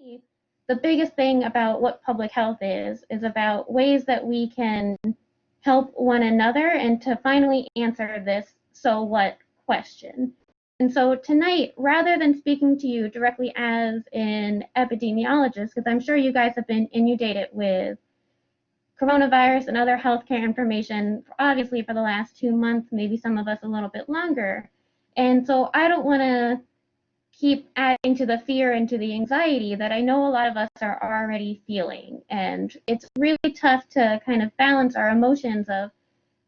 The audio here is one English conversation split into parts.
me, the biggest thing about what public health is about ways that we can help one another and to finally answer this so what question. And so tonight, rather than speaking to you directly as an epidemiologist, because I'm sure you guys have been inundated with coronavirus and other healthcare information, obviously for the last 2 months, maybe some of us a little bit longer. And so I don't want to keep adding to the fear and to the anxiety that I know a lot of us are already feeling. And it's really tough to kind of balance our emotions of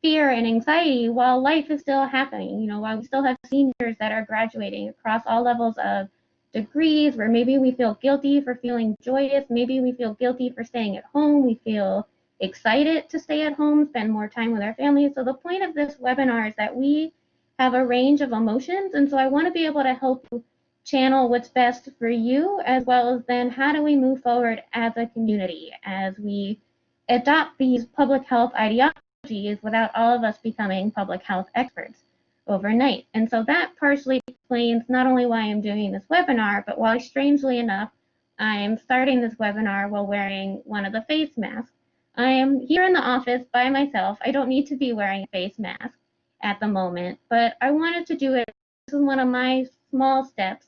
fear and anxiety while life is still happening, while we still have seniors that are graduating across all levels of degrees, where maybe we feel guilty for feeling joyous, maybe we feel guilty for staying at home, we feel excited to stay at home, spend more time with our families. So the point of this webinar is that we have a range of emotions, and so I want to be able to help you channel what's best for you, as well as then how do we move forward as a community as we adopt these public health ideologies without all of us becoming public health experts overnight. And so that partially explains not only why I'm doing this webinar, but why, strangely enough, I'm starting this webinar while wearing one of the face masks. I am here in the office by myself. I don't need to be wearing a face mask at the moment, but I wanted to do it. This is one of my small steps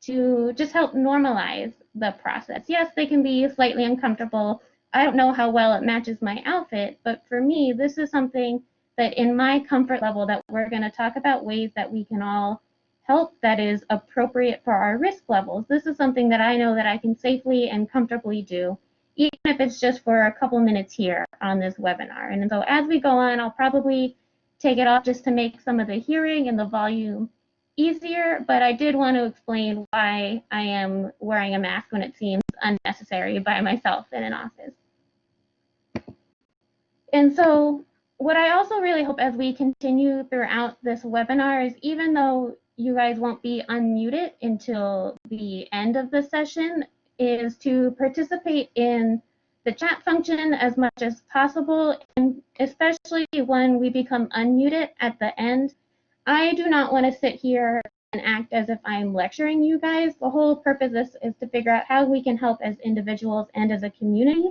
to just help normalize the process. Yes, they can be slightly uncomfortable. I don't know how well it matches my outfit, but for me, this is something that in my comfort level that we're going to talk about ways that we can all help that is appropriate for our risk levels. This is something that I know that I can safely and comfortably do, even if it's just for a couple minutes here on this webinar. And so as we go on, I'll probably take it off just to make some of the hearing and the volume easier, but I did want to explain why I am wearing a mask when it seems unnecessary by myself in an office. And so what I also really hope as we continue throughout this webinar is, even though you guys won't be unmuted until the end of the session, is to participate in the chat function as much as possible, and especially when we become unmuted at the end. I do not want to sit here and act as if I'm lecturing you guys. The whole purpose is to figure out how we can help as individuals and as a community.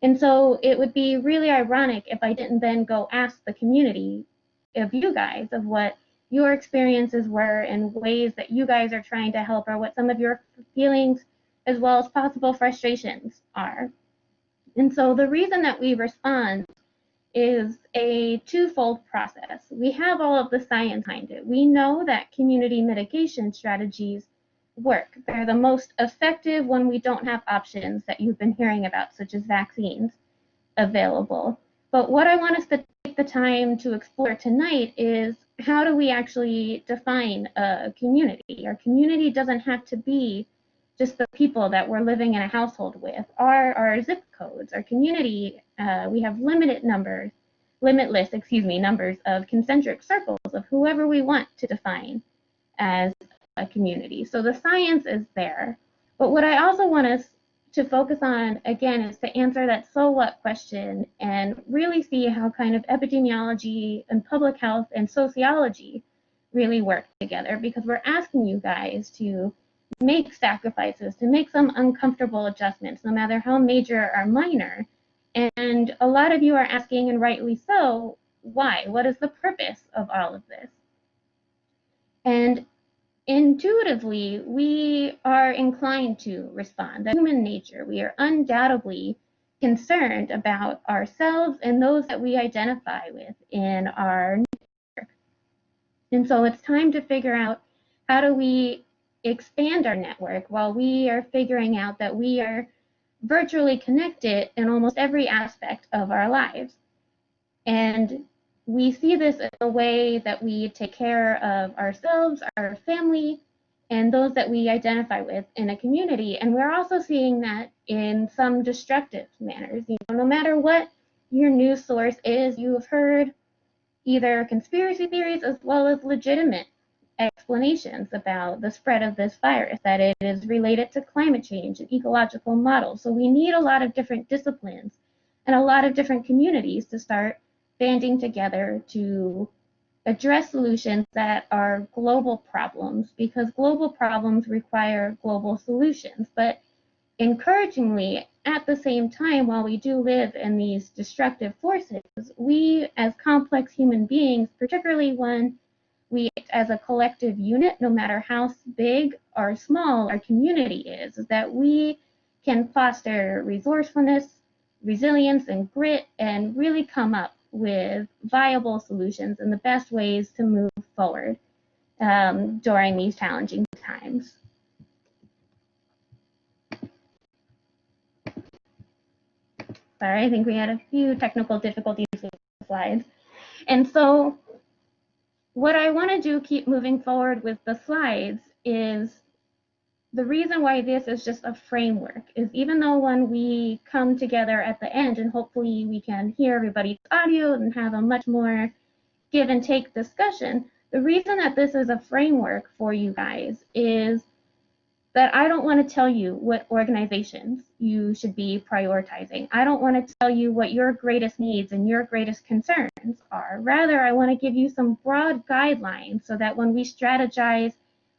And so it would be really ironic if I didn't then go ask the community of you guys of what your experiences were and ways that you guys are trying to help, or what some of your feelings as well as possible frustrations are. And so the reason that we respond is a twofold process. We have all of the science behind it. We know that community mitigation strategies work. They're the most effective when we don't have options that you've been hearing about, such as vaccines available. But what I want us to take the time to explore tonight is, how do we actually define a community? Our community doesn't have to be just the people that we're living in a household with, our zip codes, our community. We have limitless numbers of concentric circles of whoever we want to define as a community. So the science is there. But what I also want us to focus on, again, is to answer that so what question and really see how kind of epidemiology and public health and sociology really work together, because we're asking you guys to make sacrifices, to make some uncomfortable adjustments, no matter how major or minor. And a lot of you are asking, and rightly so, why? What is the purpose of all of this? And intuitively, we are inclined to respond. That's human nature. We are undoubtedly concerned about ourselves and those that we identify with in our network. And so it's time to figure out, how do we expand our network while we are figuring out that we are virtually connected in almost every aspect of our lives. And we see this in a way that we take care of ourselves, our family, and those that we identify with in a community. And we're also seeing that in some destructive manners. No matter what your news source is, you've heard either conspiracy theories as well as legitimate explanations about the spread of this virus, that it is related to climate change and ecological models. So we need a lot of different disciplines and a lot of different communities to start banding together to address solutions that are global problems, because global problems require global solutions. But encouragingly, at the same time, while we do live in these destructive forces, we as complex human beings, particularly when we as a collective unit, no matter how big or small our community is that we can foster resourcefulness, resilience, and grit, and really come up with viable solutions and the best ways to move forward during these challenging times. Sorry, I think we had a few technical difficulties with the slides. And so what I want to do, keep moving forward with the slides, is the reason why this is just a framework is even though when we come together at the end and hopefully we can hear everybody's audio and have a much more give and take discussion, the reason that this is a framework for you guys is that I don't want to tell you what organizations you should be prioritizing. I don't want to tell you what your greatest needs and your greatest concerns are. Rather, I want to give you some broad guidelines so that when we strategize,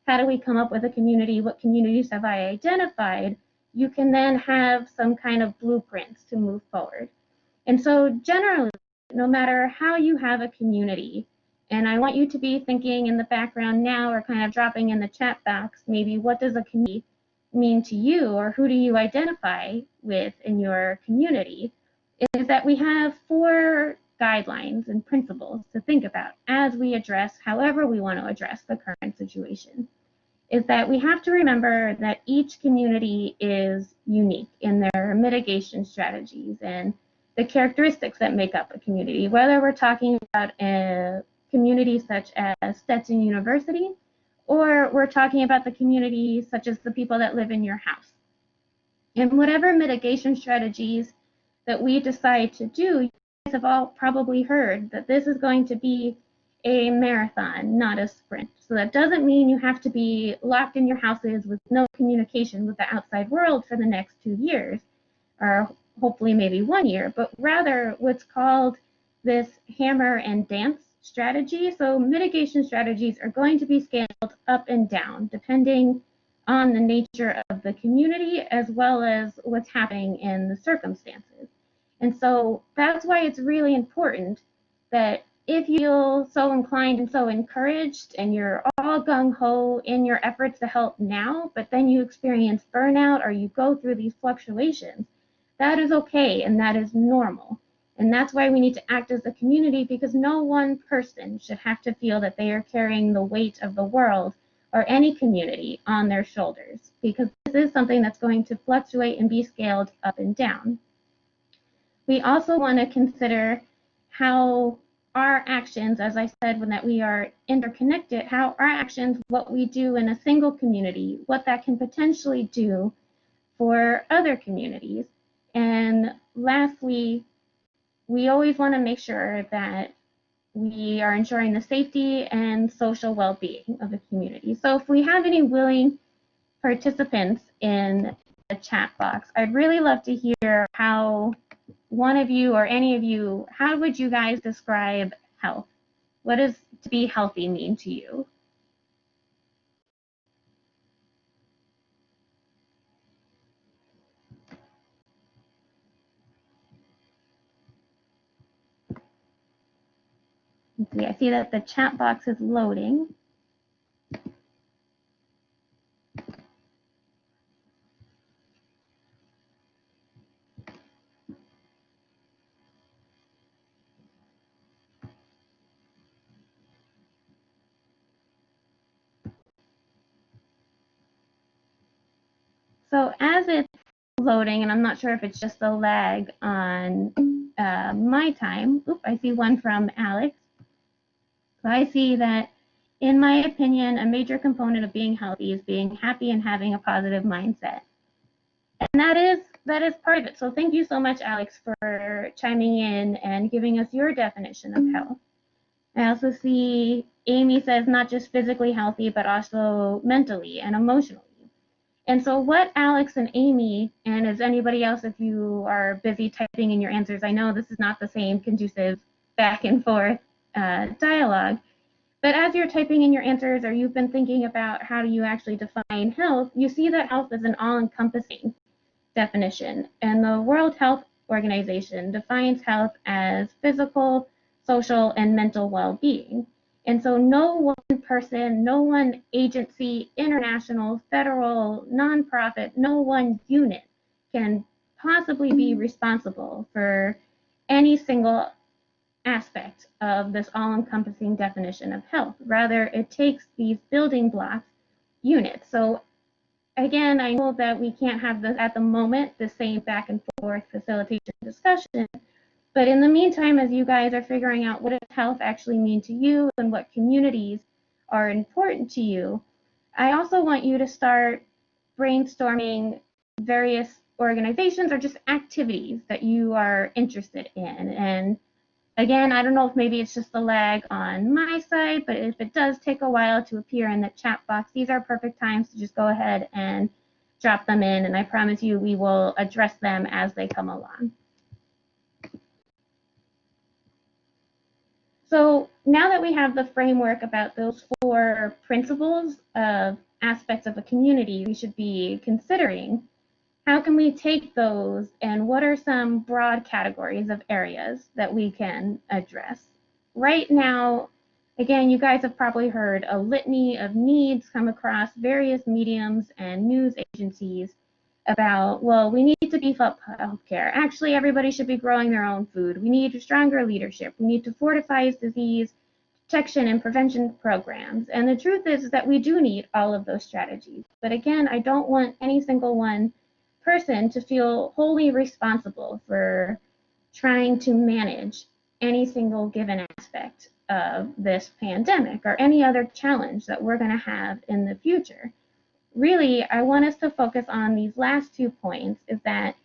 how do we come up with a community, what communities have I identified, you can then have some kind of blueprints to move forward. And so generally, no matter how you have a community, and I want you to be thinking in the background now or kind of dropping in the chat box, maybe what does a community mean to you or who do you identify with in your community, is that we have 4 guidelines and principles to think about as we address however we want to address the current situation. Is that we have to remember that each community is unique in their mitigation strategies and the characteristics that make up a community, whether we're talking about a community such as Stetson University, or we're talking about the community such as the people that live in your house. And whatever mitigation strategies that we decide to do, you guys have all probably heard that this is going to be a marathon, not a sprint. So that doesn't mean you have to be locked in your houses with no communication with the outside world for the next 2 years, or hopefully maybe 1 year, but rather what's called this hammer and dance strategy. So mitigation strategies are going to be scaled up and down depending on the nature of the community as well as what's happening in the circumstances. And so that's why it's really important that if you feel so inclined and so encouraged and you're all gung-ho in your efforts to help now, but then you experience burnout or you go through these fluctuations, that is okay and that is normal. And that's why we need to act as a community, because no one person should have to feel that they are carrying the weight of the world or any community on their shoulders, because this is something that's going to fluctuate and be scaled up and down. We also want to consider how our actions, as I said, when that we are interconnected, how our actions, what we do in a single community, what that can potentially do for other communities. And lastly, we always want to make sure that we are ensuring the safety and social well-being of the community. So if we have any willing participants in the chat box, I'd really love to hear how one of you or any of you, how would you guys describe health? What does to be healthy mean to you? I see that the chat box is loading. So as it's loading, and I'm not sure if it's just a lag on my time. Oop, I see one from Alex. So I see that, in my opinion, a major component of being healthy is being happy and having a positive mindset. And that is part of it. So thank you so much, Alex, for chiming in and giving us your definition of health. I also see Amy says not just physically healthy, but also mentally and emotionally. And so what Alex and Amy, and as anybody else, if you are busy typing in your answers, I know this is not the same conducive back and forth dialogue, but as you're typing in your answers or you've been thinking about how do you actually define health, you see that health is an all-encompassing definition. And the World Health Organization defines health as physical, social, and mental well-being. And so no one person, no one agency, international, federal, nonprofit, no one unit can possibly be responsible for any single aspect of this all-encompassing definition of health. Rather, it takes these building blocks units. So again, I know that we can't have at the moment the same back and forth facilitation discussion, but in the meantime, as you guys are figuring out what does health actually mean to you and what communities are important to you, I also want you to start brainstorming various organizations or just activities that you are interested in. And again, I don't know if maybe it's just a lag on my side, but if it does take a while to appear in the chat box, these are perfect times to just go ahead and drop them in, and I promise you we will address them as they come along. So now that we have the framework about those 4 principles of aspects of a community we should be considering, how can we take those and what are some broad categories of areas that we can address? Right now, again, you guys have probably heard a litany of needs come across various mediums and news agencies about, well, we need to beef up healthcare. Actually, everybody should be growing their own food. We need stronger leadership. We need to fortify disease detection and prevention programs. And the truth is that we do need all of those strategies. But again, I don't want any single one person to feel wholly responsible for trying to manage any single given aspect of this pandemic or any other challenge that we're going to have in the future. Really, I want us to focus on these last 2 points, is that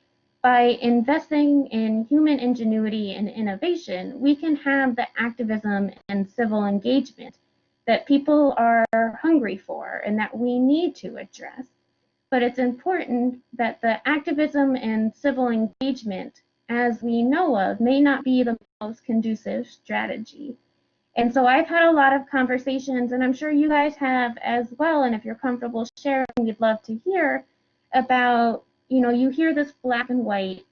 by investing in human ingenuity and innovation, we can have the activism and civil engagement that people are hungry for and that we need to address. But it's important that the activism and civil engagement, as we know of, may not be the most conducive strategy. And so I've had a lot of conversations, and I'm sure you guys have as well, and if you're comfortable sharing, we'd love to hear about, you hear this black and white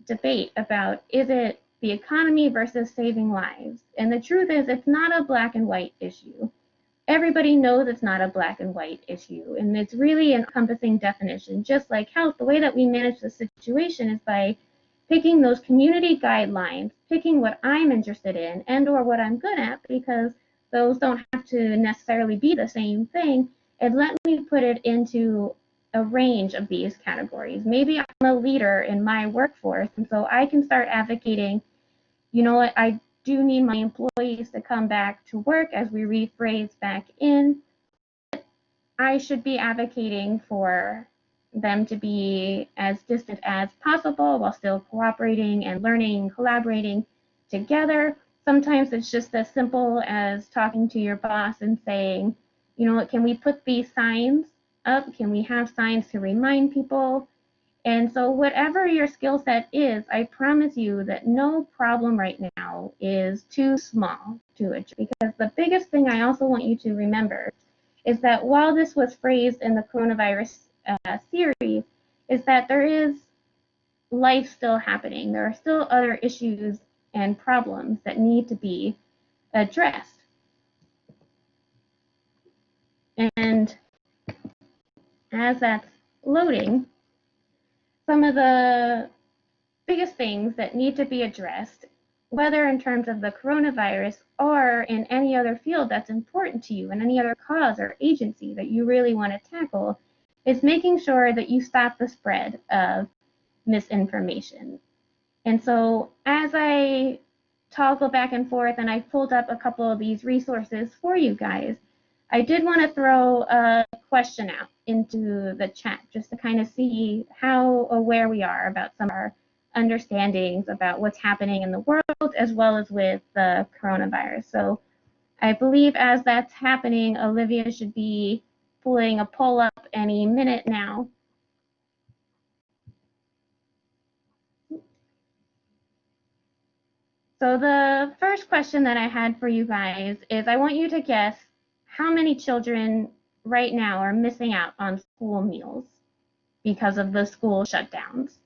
debate about, is it the economy versus saving lives? And the truth is, it's not a black and white issue. Everybody knows it's not a black and white issue, and it's really an encompassing definition. Just like health, the way that we manage the situation is by picking those community guidelines, picking what I'm interested in and or what I'm good at, because those don't have to necessarily be the same thing, and let me put it into a range of these categories. Maybe I'm a leader in my workforce, and so I can start advocating, you know what, I do need my employees to come back to work as we rephrase back in. I should be advocating for them to be as distant as possible while still cooperating and learning and collaborating together. Sometimes it's just as simple as talking to your boss and saying, can we put these signs up? Can we have signs to remind people? And so whatever your skill set is, I promise you that no problem right now is too small to address. Because the biggest thing I also want you to remember is that while this was phrased in the coronavirus series, is that there is life still happening. There are still other issues and problems that need to be addressed. And as that's loading, some of the biggest things that need to be addressed, whether in terms of the coronavirus or in any other field that's important to you and any other cause or agency that you really want to tackle, is making sure that you stop the spread of misinformation. And so as I toggle back and forth and I pulled up a couple of these resources for you guys, I did want to throw a question out into the chat just to kind of see how aware we are about some of our understandings about what's happening in the world as well as with the coronavirus. So I believe as that's happening, Olivia should be pulling a poll up any minute now. So the first question that I had for you guys is, I want you to guess how many children right now are missing out on school meals. because of the school shutdowns.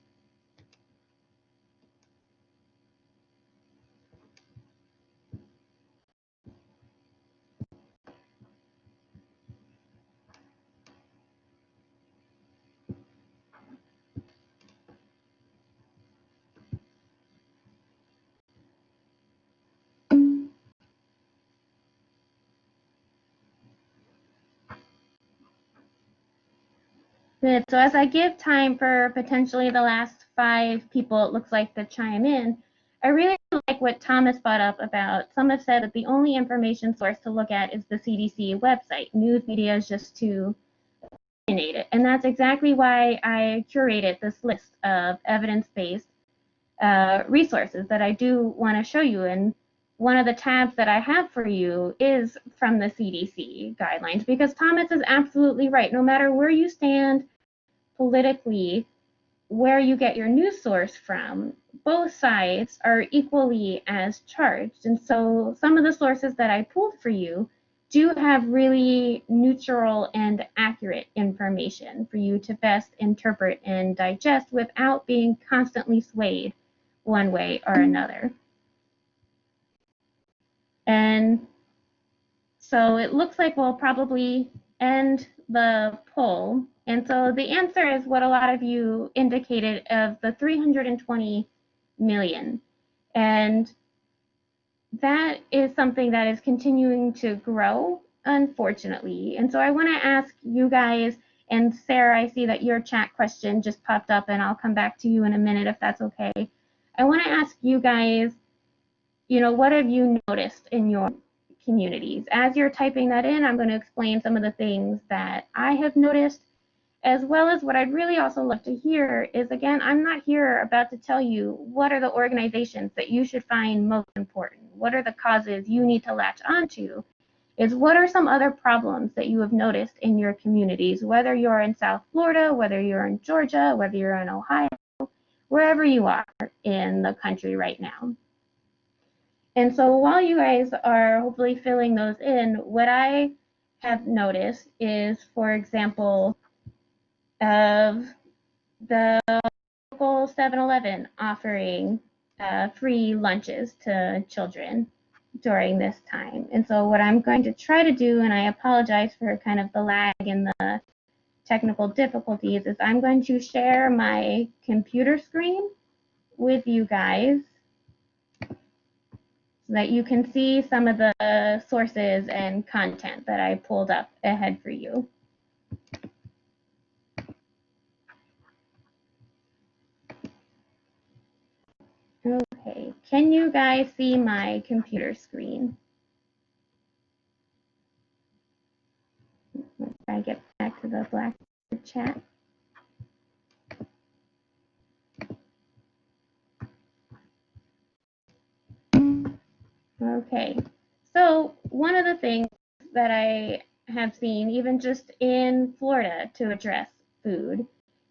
Good. So as I give time for potentially the last 5 people, it looks like, to chime in, I really like what Thomas brought up about, some have said that the only information source to look at is the CDC website. News media is just too opinionated. And that's exactly why I curated this list of evidence-based resources that I do want to show you. And one of the tabs that I have for you is from the CDC guidelines, because Thomas is absolutely right. No matter where you stand politically, where you get your news source from, both sides are equally as charged. And so some of the sources that I pulled for you do have really neutral and accurate information for you to best interpret and digest without being constantly swayed one way or another. And so it looks like we'll probably end the poll. And so the answer is what a lot of you indicated, of the 320 million. And that is something that is continuing to grow, unfortunately. And so I want to ask you guys, and Sarah, I see that your chat question just popped up, and I'll come back to you in a minute if that's okay. I want to ask you guys, what have you noticed in your communities? As you're typing that in, I'm going to explain some of the things that I have noticed, as well as what I'd really also love to hear is, again, I'm not here about to tell you what are the organizations that you should find most important, what are the causes you need to latch onto, is what are some other problems that you have noticed in your communities, whether you're in South Florida, whether you're in Georgia, whether you're in Ohio, wherever you are in the country right now. And so while you guys are hopefully filling those in, what I have noticed is, for example, of the local 7-Eleven offering free lunches to children during this time. And so what I'm going to try to do, and I apologize for kind of the lag and the technical difficulties, is I'm going to share my computer screen with you guys so that you can see some of the sources and content that I pulled up ahead for you. Okay, can you guys see my computer screen? Let's try to get back to the Blackboard chat. Okay, so one of the things that I have seen, even just in Florida, to address food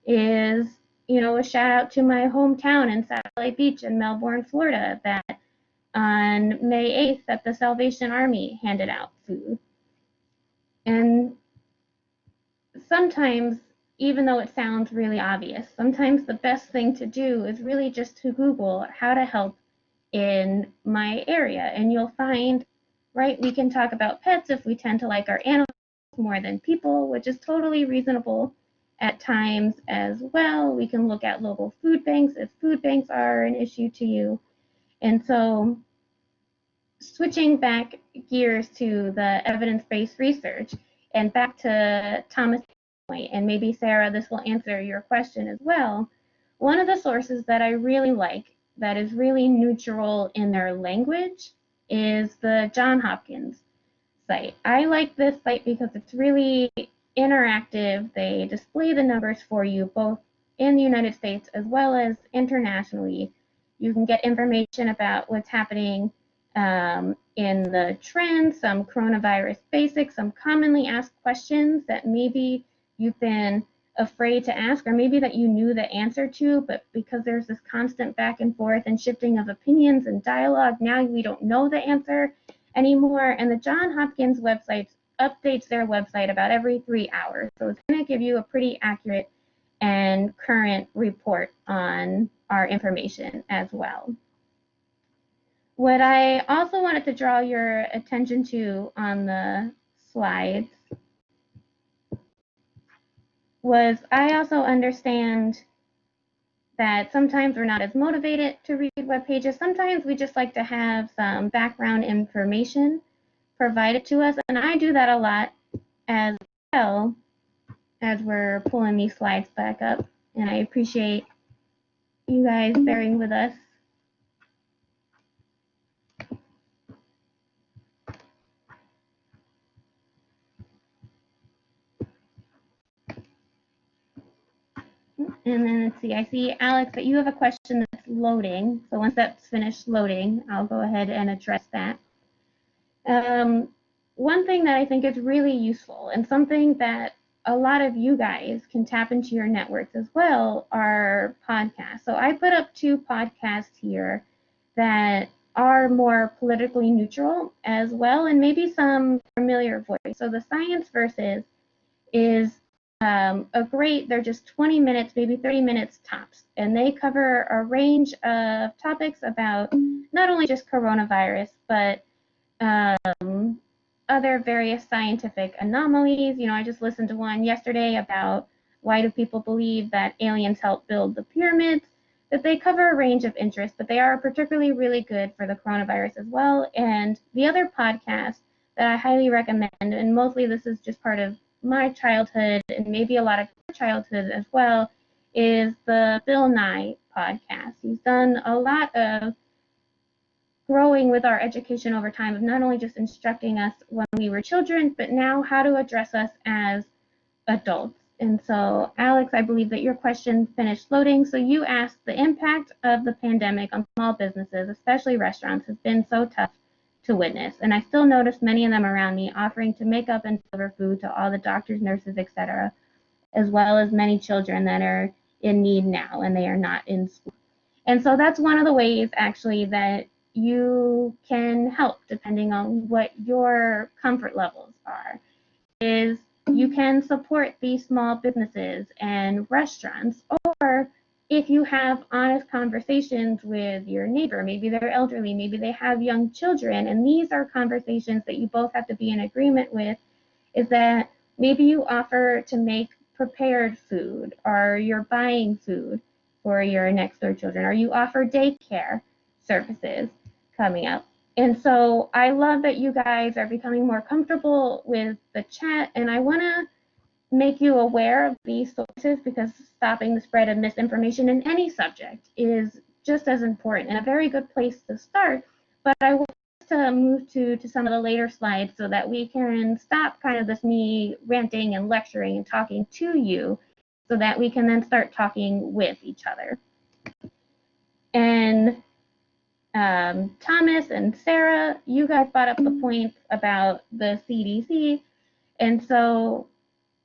is, a shout out to my hometown in Satellite Beach in Melbourne, Florida, that on May 8th that the Salvation Army handed out food. And sometimes, even though it sounds really obvious, sometimes the best thing to do is really just to Google how to help in my area. And you'll find, right, we can talk about pets if we tend to like our animals more than people, which is totally reasonable at times as well. We can look at local food banks if food banks are an issue to you. And so switching back gears to the evidence-based research and back to Thomas' point, and maybe Sarah, this will answer your question as well. One of the sources that I really like that is really neutral in their language is the Johns Hopkins site. I like this site because it's really interactive. They display the numbers for you both in the United States as well as internationally. You can get information about what's happening in the trends, some coronavirus basics, some commonly asked questions that maybe you've been afraid to ask, or maybe that you knew the answer to, but because there's this constant back and forth and shifting of opinions and dialogue, now we don't know the answer anymore. And the Johns Hopkins website updates their website about every 3 hours. So it's going to give you a pretty accurate and current report on our information as well. What I also wanted to draw your attention to on the slides was I also understand that sometimes we're not as motivated to read web pages. Sometimes we just like to have some background information provided to us, and I do that a lot as well as we're pulling these slides back up, and I appreciate you guys bearing with us. And then let's see, I see, Alex, that you have a question that's loading. So once that's finished loading, I'll go ahead and address that. One thing that I think is really useful and something that a lot of you guys can tap into your networks as well are podcasts. So I put up 2 podcasts here that are more politically neutral as well, and maybe some familiar voice. So the Science Versus is they're just 20 minutes, maybe 30 minutes tops, and they cover a range of topics about not only just coronavirus, but other various scientific anomalies. You know, I just listened to one yesterday about why do people believe that aliens helped build the pyramids, that they cover a range of interests, but they are particularly really good for the coronavirus as well. And the other podcast that I highly recommend, and mostly this is just part of my childhood and maybe a lot of your childhood as well, is the Bill Nye podcast. He's done a lot of growing with our education over time of not only just instructing us when we were children, but now how to address us as adults. And so, Alex, I believe that your question finished loading. So you asked, the impact of the pandemic on small businesses, especially restaurants, has been so tough to witness. And I still notice many of them around me offering to make up and deliver food to all the doctors, nurses, etc., as well as many children that are in need now and they are not in school. And so that's one of the ways actually that you can help, depending on what your comfort levels are, is you can support these small businesses and restaurants, or if you have honest conversations with your neighbor, maybe they're elderly, maybe they have young children, and these are conversations that you both have to be in agreement with, is that maybe you offer to make prepared food, or you're buying food for your next door children, or you offer daycare services coming up. And so I love that you guys are becoming more comfortable with the chat, and I want to make you aware of these sources because stopping the spread of misinformation in any subject is just as important and a very good place to start. But I want to move to some of the later slides so that we can stop kind of this me ranting and lecturing and talking to you so that we can then start talking with each other. And Thomas and Sarah, you guys brought up the point about the CDC. And so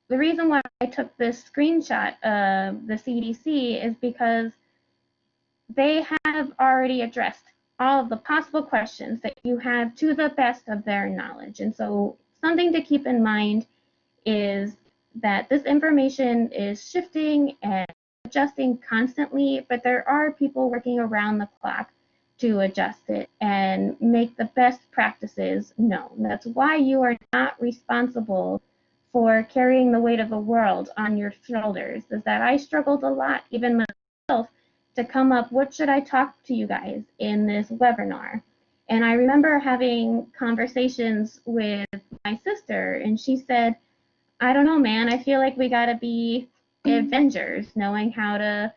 the reason why I took this screenshot of the CDC is because they have already addressed all of the possible questions that you have to the best of their knowledge. And so something to keep in mind is that this information is shifting and adjusting constantly, but there are people working around the clock to adjust it and make the best practices known. That's why you are not responsible for carrying the weight of the world on your shoulders. Is that I struggled a lot, even myself, to come up, what should I talk to you guys in this webinar? And I remember having conversations with my sister, and she said, I don't know, man, I feel like we gotta be Avengers, knowing how to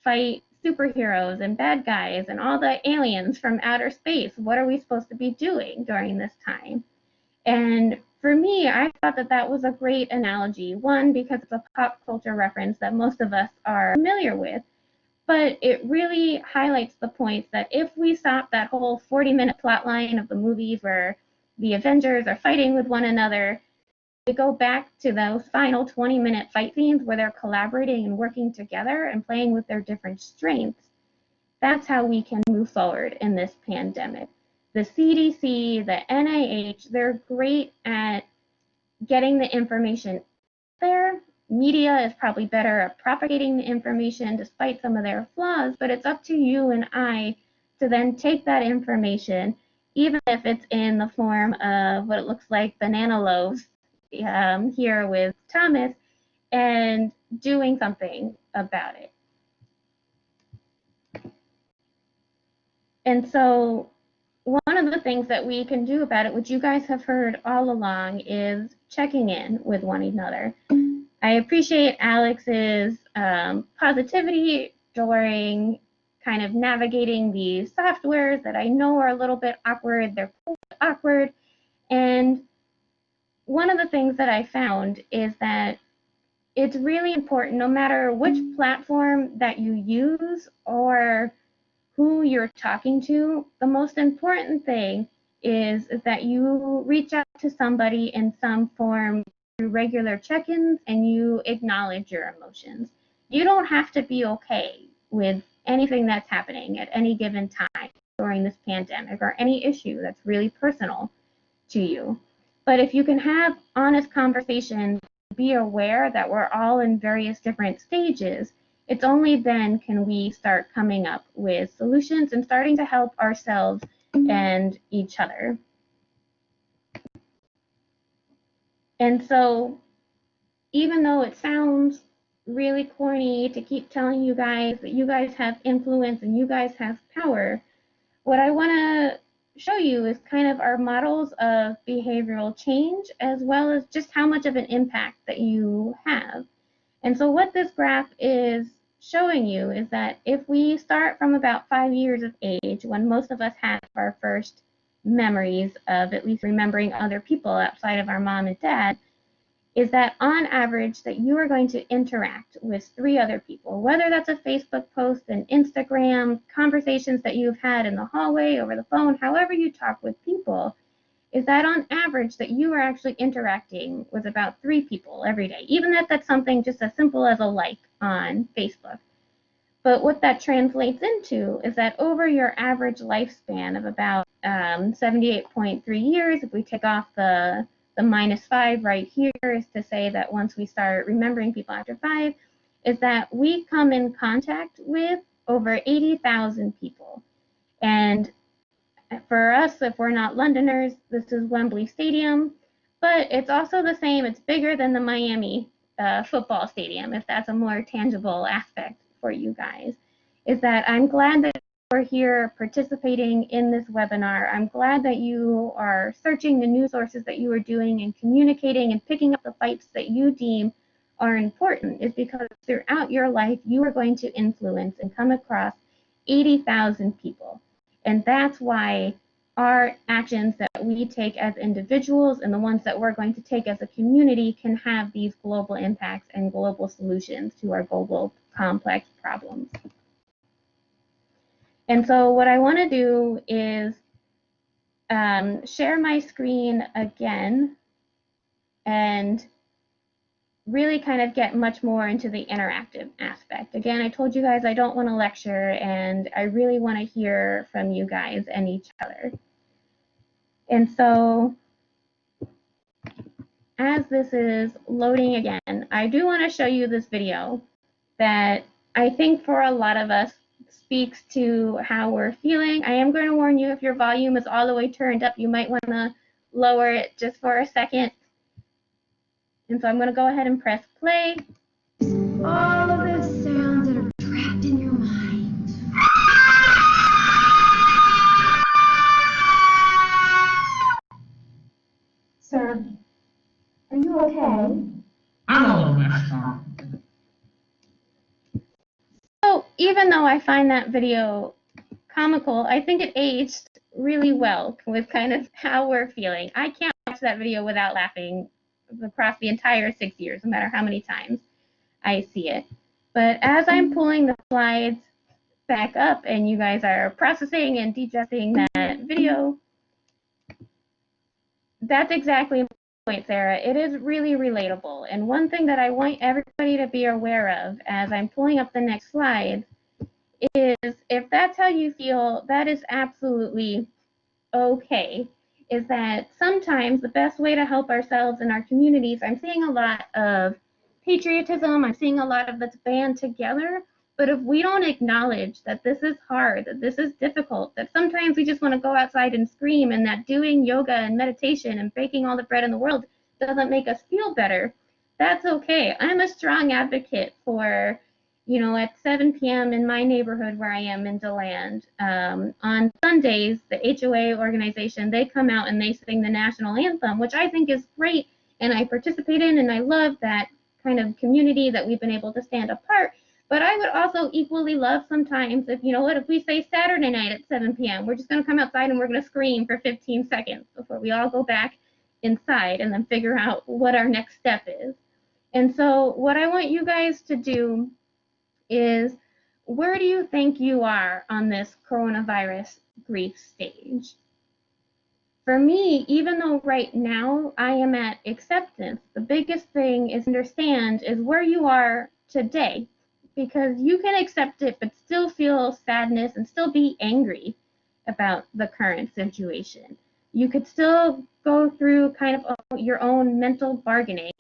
fight superheroes and bad guys and all the aliens from outer space. What are we supposed to be doing during this time? And for me, I thought that that was a great analogy. One, because it's a pop culture reference that most of us are familiar with, but it really highlights the point that if we stop that whole 40-minute plot line of the movies where the Avengers are fighting with one another, we go back to those final 20-minute fight scenes where they're collaborating and working together and playing with their different strengths. That's how we can move forward in this pandemic. The CDC, the NIH, they're great at getting the information there, media is probably better at propagating the information despite some of their flaws, but it's up to you and I to then take that information, even if it's in the form of what it looks like banana loaves here with Thomas, and doing something about it. And so one of the things that we can do about it, which you guys have heard all along, is checking in with one another. I appreciate Alex's positivity during kind of navigating these softwares that I know are a little bit awkward. They're awkward. And one of the things that I found is that it's really important, no matter which platform that you use or who you're talking to, the most important thing is that you reach out to somebody in some form through regular check-ins and you acknowledge your emotions. You don't have to be okay with anything that's happening at any given time during this pandemic or any issue that's really personal to you. But if you can have honest conversations, be aware that we're all in various different stages, it's only then can we start coming up with solutions and starting to help ourselves and each other. And so even though it sounds really corny to keep telling you guys that you guys have influence and you guys have power, what I want to show you is kind of our models of behavioral change, as well as just how much of an impact that you have. And so what this graph is showing you is that if we start from about 5 years of age, when most of us have our first memories of at least remembering other people outside of our mom and dad, is that on average that you are going to interact with 3 other people, whether that's a Facebook post, an Instagram, conversations that you've had in the hallway, over the phone, however you talk with people, is that on average that you are actually interacting with about 3 people every day, even if that's something just as simple as a like on Facebook. But what that translates into is that over your average lifespan of about 78.3 years, if we take off the -5 right here, is to say that once we start remembering people after 5, is that we come in contact with over 80,000 people. And for us, if we're not Londoners, this is Wembley Stadium, but it's also the same. It's bigger than the Miami football stadium, if that's a more tangible aspect for you guys. Is that I'm glad that you're here participating in this webinar. I'm glad that you are searching the news sources that you are doing and communicating and picking up the fights that you deem are important, is because throughout your life you are going to influence and come across 80,000 people. And that's why our actions that we take as individuals and the ones that we're going to take as a community can have these global impacts and global solutions to our global complex problems. And so what I want to do is share my screen again and really kind of get much more into the interactive aspect. Again, I told you guys I don't want to lecture, and I really want to hear from you guys and each other. And so as this is loading again, I do want to show you this video that I think for a lot of us speaks to how we're feeling. I am going to warn you, if your volume is all the way turned up, you might want to lower it just for a second. And so I'm going to go ahead and press play. All of the sounds that are trapped in your mind. Sir, are you okay? I'm a little messed up. So even though I find that video comical, I think it aged really well with kind of how we're feeling. I can't watch that video without laughing across the entire 6 years, no matter how many times I see it. But as I'm pulling the slides back up and you guys are processing and digesting that video, that's exactly my point, Sarah. It is really relatable. And one thing that I want everybody to be aware of as I'm pulling up the next slide is, if that's how you feel, that is absolutely okay. Is that sometimes the best way to help ourselves and our communities, I'm seeing a lot of patriotism. I'm seeing a lot of that's band together. But if we don't acknowledge that this is hard, that this is difficult, that sometimes we just want to go outside and scream, and that doing yoga and meditation and baking all the bread in the world doesn't make us feel better, that's okay. I'm a strong advocate for, at 7 p.m. in my neighborhood where I am in DeLand, on Sundays, the HOA organization, they come out and they sing the national anthem, which I think is great, and I participate in, and I love that kind of community that we've been able to stand apart. But I would also equally love sometimes if, if we say Saturday night at 7 p.m., we're just going to come outside and we're going to scream for 15 seconds before we all go back inside and then figure out what our next step is. And so what I want you guys to do is, where do you think you are on this coronavirus grief stage? For me, even though right now I am at acceptance, the biggest thing is understand is where you are today. Because you can accept it, but still feel sadness and still be angry about the current situation. You could still go through kind of your own mental bargaining.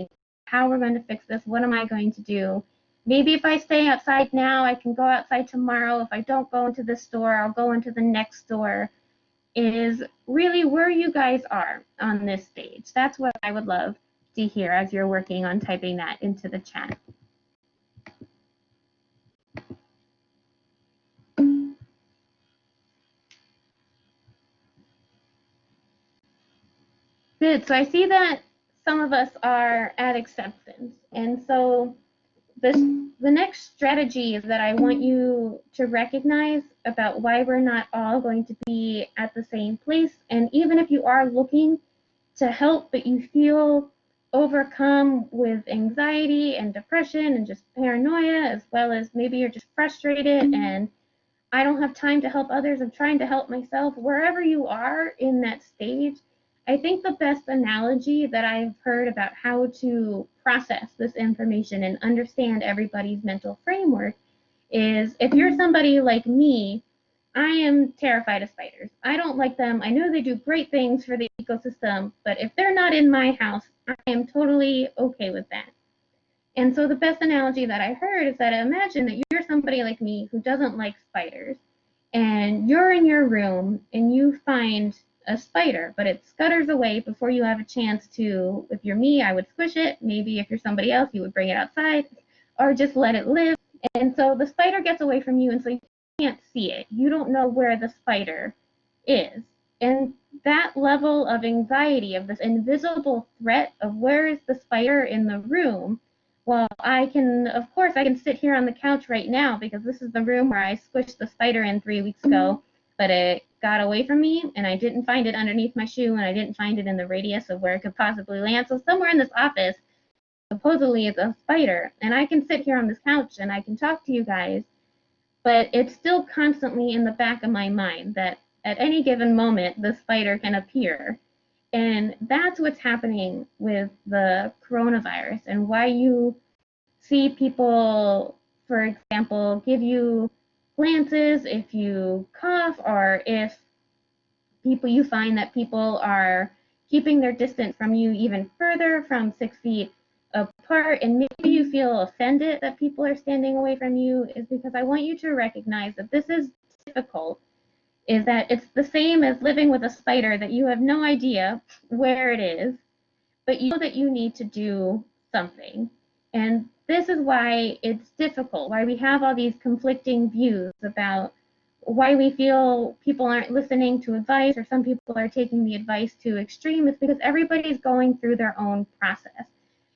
How we're going to fix this? What am I going to do? Maybe if I stay outside now, I can go outside tomorrow. If I don't go into this store, I'll go into the next store. Is really where you guys are on this stage. That's what I would love to hear as you're working on typing that into the chat. Good. So I see that some of us are at acceptance. And so the next strategy is that I want you to recognize about why we're not all going to be at the same place. And even if you are looking to help, but you feel overcome with anxiety and depression and just paranoia, as well as maybe you're just frustrated and I don't have time to help others, I'm trying to help myself, wherever you are in that stage, I think the best analogy that I've heard about how to process this information and understand everybody's mental framework is, if you're somebody like me, I am terrified of spiders. I don't like them. I know they do great things for the ecosystem, but if they're not in my house, I am totally okay with that. And so the best analogy that I heard is that imagine that you're somebody like me who doesn't like spiders, and you're in your room and you find a spider, but it scutters away before you have a chance to. If you're me, I would squish it. Maybe if you're somebody else, you would bring it outside or just let it live. And so the spider gets away from you, and so you can't see it. You don't know where the spider is. And that level of anxiety, of this invisible threat of where is the spider in the room, well, of course, I can sit here on the couch right now because this is the room where I squished the spider in 3 weeks ago, but it got away from me, and I didn't find it underneath my shoe, and I didn't find it in the radius of where it could possibly land. So somewhere in this office, supposedly it's a spider, and I can sit here on this couch and I can talk to you guys, but it's still constantly in the back of my mind that at any given moment, the spider can appear. And that's what's happening with the coronavirus, and why you see people, for example, give you glances if you cough, or if you find that people are keeping their distance from you even further, from 6 feet apart, and maybe you feel offended that people are standing away from you, is because I want you to recognize that this is difficult, is that it's the same as living with a spider that you have no idea where it is, but you know that you need to do something. And this is why it's difficult, why we have all these conflicting views about why we feel people aren't listening to advice, or some people are taking the advice to extreme. It's because everybody's going through their own process.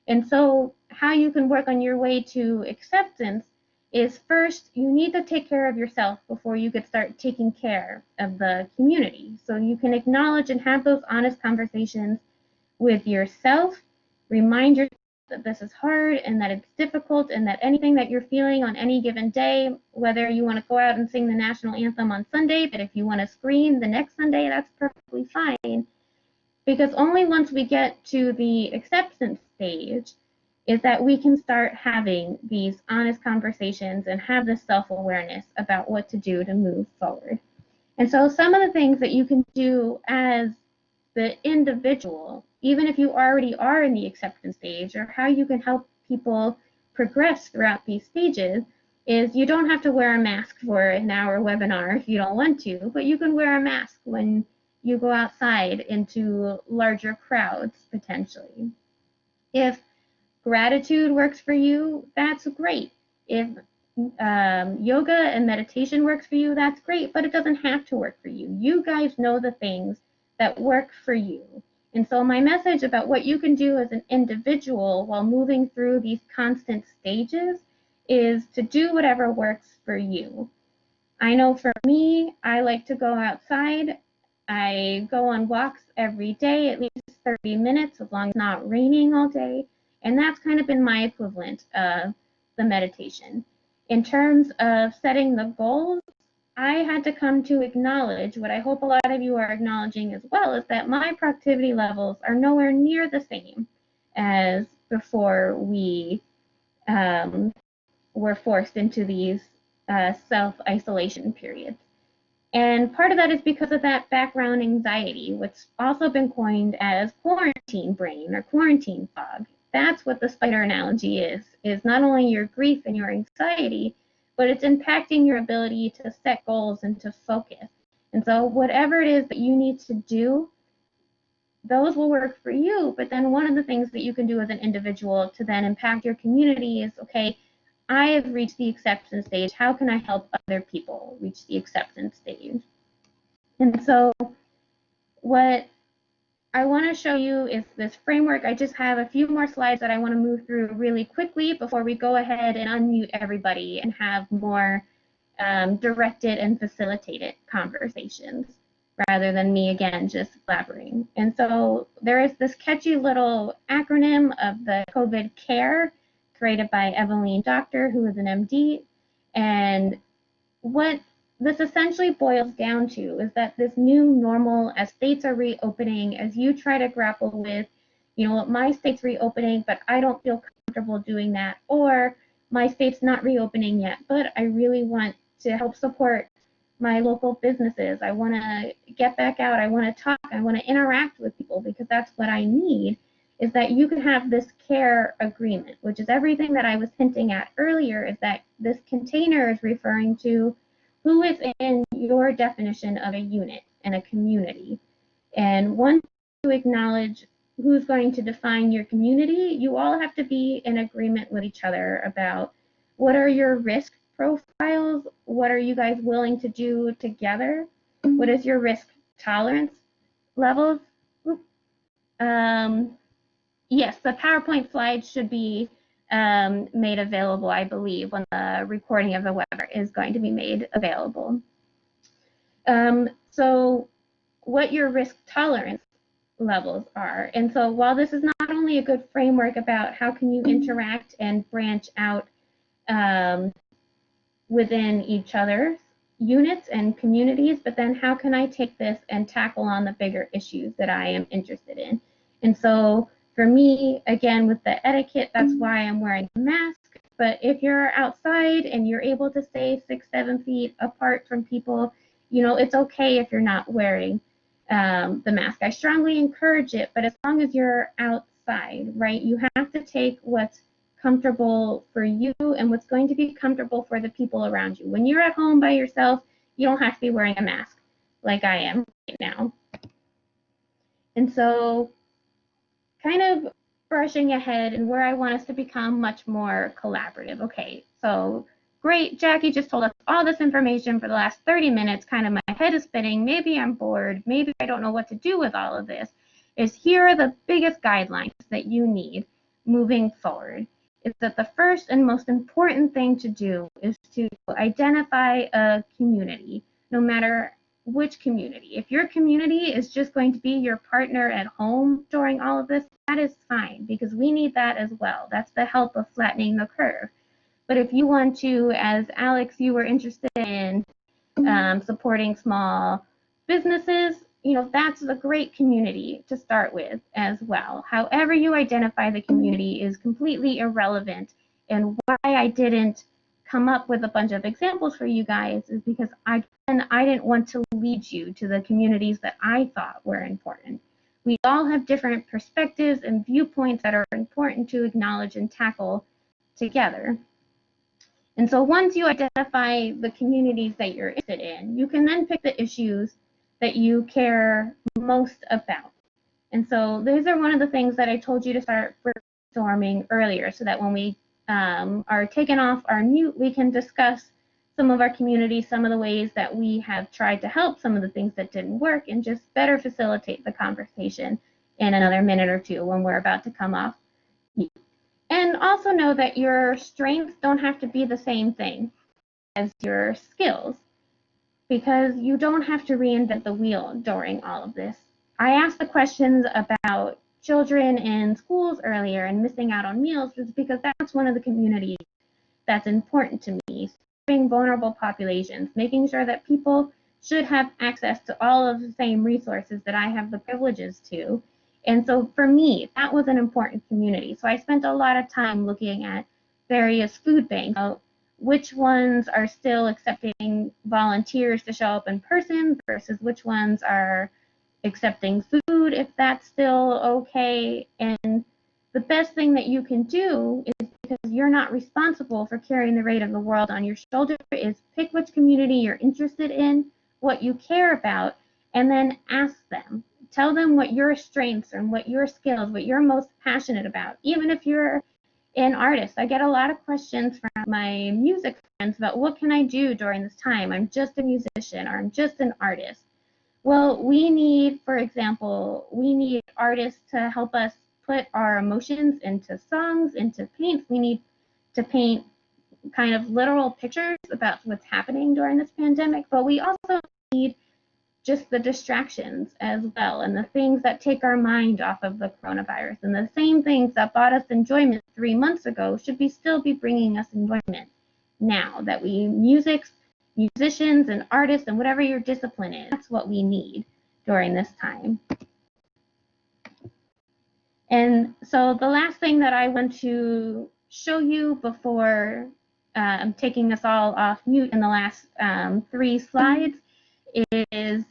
And so how you can work on your way to acceptance is, first, you need to take care of yourself before you could start taking care of the community. So you can acknowledge and have those honest conversations with yourself, remind yourself that this is hard and that it's difficult, and that anything that you're feeling on any given day, whether you want to go out and sing the national anthem on Sunday, but if you want to scream the next Sunday, that's perfectly fine. Because only once we get to the acceptance stage is that we can start having these honest conversations and have this self-awareness about what to do to move forward. And so some of the things that you can do as the individual, even if you already are in the acceptance stage, or how you can help people progress throughout these stages is you don't have to wear a mask for an hour webinar if you don't want to, but you can wear a mask when you go outside into larger crowds potentially. If gratitude works for you, that's great. If yoga and meditation works for you, that's great, but it doesn't have to work for you. You guys know the things that work for you. And so my message about what you can do as an individual while moving through these constant stages is to do whatever works for you. I know for me, I like to go outside. I go on walks every day, at least 30 minutes, as long as it's not raining all day. And that's kind of been my equivalent of the meditation. In terms of setting the goals, I had to come to acknowledge what I hope a lot of you are acknowledging as well, is that my productivity levels are nowhere near the same as before we were forced into these self-isolation periods. And part of that is because of that background anxiety, what's also been coined as quarantine brain or quarantine fog. That's what the spider analogy is not only your grief and your anxiety, but it's impacting your ability to set goals and to focus. And so whatever it is that you need to do, those will work for you. But then one of the things that you can do as an individual to then impact your community is, okay, I have reached the acceptance stage. How can I help other people reach the acceptance stage? And so what I want to show you is this framework. I just have a few more slides that I want to move through really quickly before we go ahead and unmute everybody and have more directed and facilitated conversations rather than me, again, just blabbering. And so there is this catchy little acronym of the COVID CARE created by Eveline Doctor, who is an MD. And what this essentially boils down to is that this new normal, as states are reopening, as you try to grapple with, you know, my state's reopening, but I don't feel comfortable doing that, or my state's not reopening yet, but I really want to help support my local businesses. I want to get back out. I want to talk. I want to interact with people because that's what I need, is that you can have this CARE agreement, which is everything that I was hinting at earlier, is that this container is referring to who is in your definition of a unit and a community. And once you acknowledge who's going to define your community, you all have to be in agreement with each other about what are your risk profiles, what are you guys willing to do together, what is your risk tolerance levels. Yes, the PowerPoint slides should be made available, I believe, when the recording of the webinar is going to be made available. So what your risk tolerance levels are. And so while this is not only a good framework about how can you interact and branch out within each other's units and communities, but then how can I take this and tackle on the bigger issues that I am interested in? And so for me, again, with the etiquette, that's why I'm wearing a mask. But if you're outside and you're able to stay 6-7 feet apart from people, you know, it's okay if you're not wearing the mask. I strongly encourage it, but as long as you're outside, right, you have to take what's comfortable for you and what's going to be comfortable for the people around you. When you're at home by yourself, you don't have to be wearing a mask like I am right now. And so kind of brushing ahead and where I want us to become much more collaborative. Okay, so great, Jackie just told us all this information for the last 30 minutes, kind of my head is spinning, maybe I'm bored, maybe I don't know what to do with all of this, is here are the biggest guidelines that you need moving forward. Is that the first and most important thing to do is to identify a community, no matter which community. If your community is just going to be your partner at home during all of this, that is fine, because we need that as well. That's the help of flattening the curve. But if you want to, as Alex, you were interested in supporting small businesses, you know, that's a great community to start with as well. However you identify the community is completely irrelevant. And why I didn't come up with a bunch of examples for you guys is because I didn't want to lead you to the communities that I thought were important. We all have different perspectives and viewpoints that are important to acknowledge and tackle together. And so once you identify the communities that you're interested in, you can then pick the issues that you care most about. And so these are one of the things that I told you to start brainstorming earlier, so that when we are taken off our mute, we can discuss some of our communities, some of the ways that we have tried to help, some of the things that didn't work, and just better facilitate the conversation in another minute or two when we're about to come off mute. And also know that your strengths don't have to be the same thing as your skills, because you don't have to reinvent the wheel during all of this. I asked the questions about children in schools earlier and missing out on meals was because that's one of the communities that's important to me. Serving vulnerable populations, making sure that people should have access to all of the same resources that I have the privileges to. And so for me, that was an important community. So I spent a lot of time looking at various food banks, which ones are still accepting volunteers to show up in person versus which ones are accepting food, if that's still okay. And the best thing that you can do is, because you're not responsible for carrying the weight of the world on your shoulder, is pick which community you're interested in, what you care about, and then ask them. Tell them what your strengths and what your skills, what you're most passionate about. Even if you're an artist, I get a lot of questions from my music friends about what can I do during this time? I'm just a musician, or I'm just an artist. Well, we need, for example, we need artists to help us put our emotions into songs, into paints. We need to paint kind of literal pictures about what's happening during this pandemic, but we also need just the distractions as well, and the things that take our mind off of the coronavirus. And the same things that brought us enjoyment 3 months ago should still be bringing us enjoyment now, that musicians and artists and whatever your discipline is, that's what we need during this time. And so the last thing that I want to show you before taking us all off mute in the last 3 slides is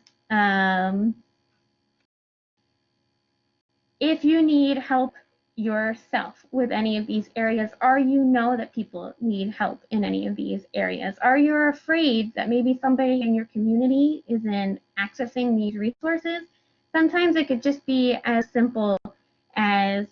if you need help yourself with any of these areas, or you know that people need help in any of these areas, or you're afraid that maybe somebody in your community isn't accessing these resources, sometimes it could just be as simple as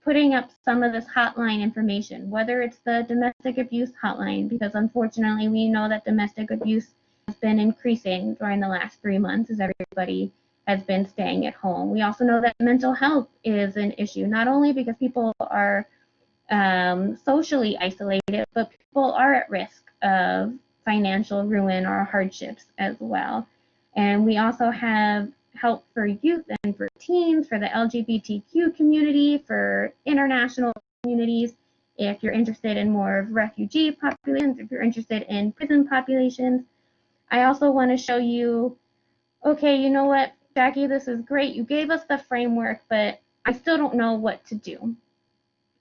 putting up some of this hotline information, whether it's the domestic abuse hotline, because unfortunately we know that domestic abuse has been increasing during the last 3 months as everybody has been staying at home. We also know that mental health is an issue, not only because people are socially isolated, but people are at risk of financial ruin or hardships as well. And we also have help for youth and for teens, for the LGBTQ community, for international communities, if you're interested in more of refugee populations, if you're interested in prison populations. I also want to show you, okay, you know what, Jackie, this is great. You gave us the framework, but I still don't know what to do.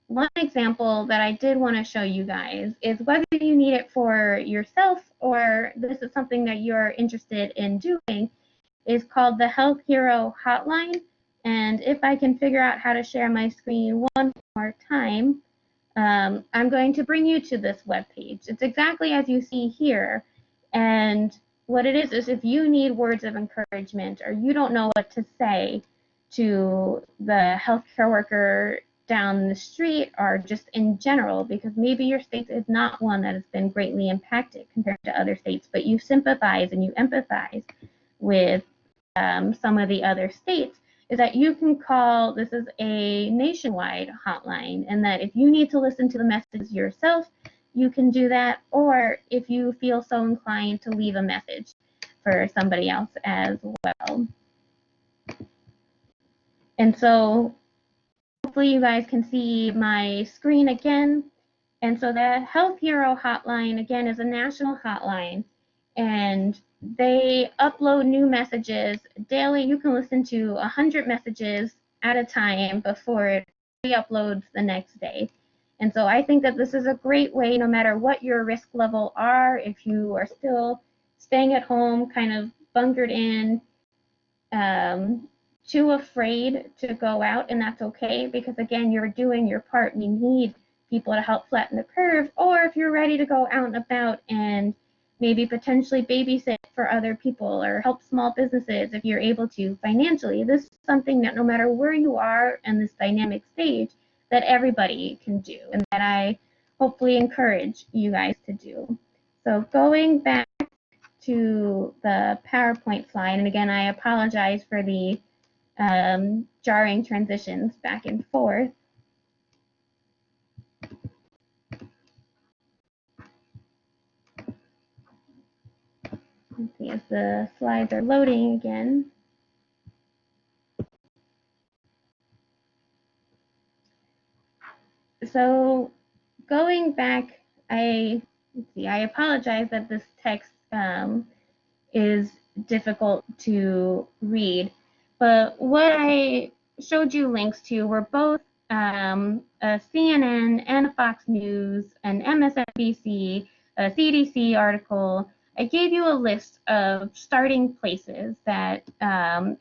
One example that I did want to show you guys is whether you need it for yourself or this is something that you're interested in doing, is called the Health Hero Hotline. And if I can figure out how to share my screen one more time, I'm going to bring you to this webpage. It's exactly as you see here. And what it is if you need words of encouragement or you don't know what to say to the healthcare worker down the street or just in general, because maybe your state is not one that has been greatly impacted compared to other states, but you sympathize and you empathize with some of the other states, is that you can call, this is a nationwide hotline, and that if you need to listen to the messages yourself, you can do that, or if you feel so inclined to leave a message for somebody else as well. And so hopefully you guys can see my screen again. And so the Health Hero Hotline, again, is a national hotline, and they upload new messages daily. You can listen to 100 messages at a time before it re-uploads the next day. And so I think that this is a great way, no matter what your risk level are, if you are still staying at home, kind of bunkered in, too afraid to go out, and that's okay, because again, you're doing your part. We need people to help flatten the curve, or if you're ready to go out and about and maybe potentially babysit for other people or help small businesses if you're able to financially. This is something that no matter where you are in this dynamic stage, that everybody can do, and that I hopefully encourage you guys to do. So going back to the PowerPoint slide, and again, I apologize for the jarring transitions back and forth. Let's see if the slides are loading again. So going back, I apologize that this text is difficult to read, but what I showed you links to were both a CNN and a Fox News, an MSNBC, a CDC article. I gave you a list of starting places that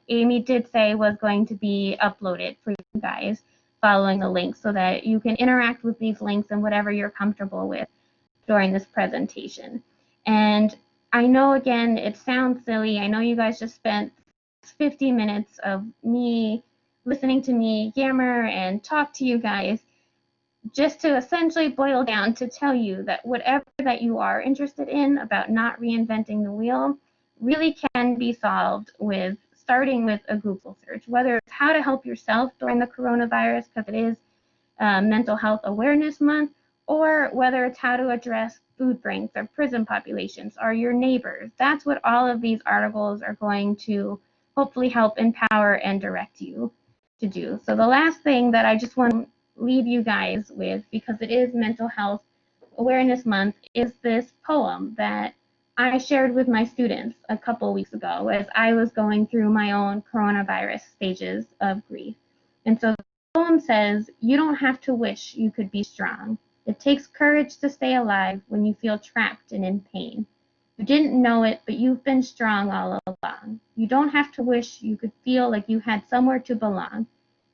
Amy did say was going to be uploaded for you guys following the links, so that you can interact with these links and whatever you're comfortable with during this presentation. And I know, again, it sounds silly. I know you guys just spent 50 minutes of me listening to me yammer and talk to you guys, just to essentially boil down to tell you that whatever that you are interested in about not reinventing the wheel really can be solved with starting with a Google search, whether it's how to help yourself during the coronavirus, because it is Mental Health Awareness Month, or whether it's how to address food banks or prison populations or your neighbors. That's what all of these articles are going to hopefully help empower and direct you to do. So the last thing that I just want to leave you guys with, because it is Mental Health Awareness Month, is this poem that I shared with my students a couple weeks ago as I was going through my own coronavirus stages of grief. And so the poem says, "You don't have to wish you could be strong. It takes courage to stay alive when you feel trapped and in pain. You didn't know it, but you've been strong all along. You don't have to wish you could feel like you had somewhere to belong.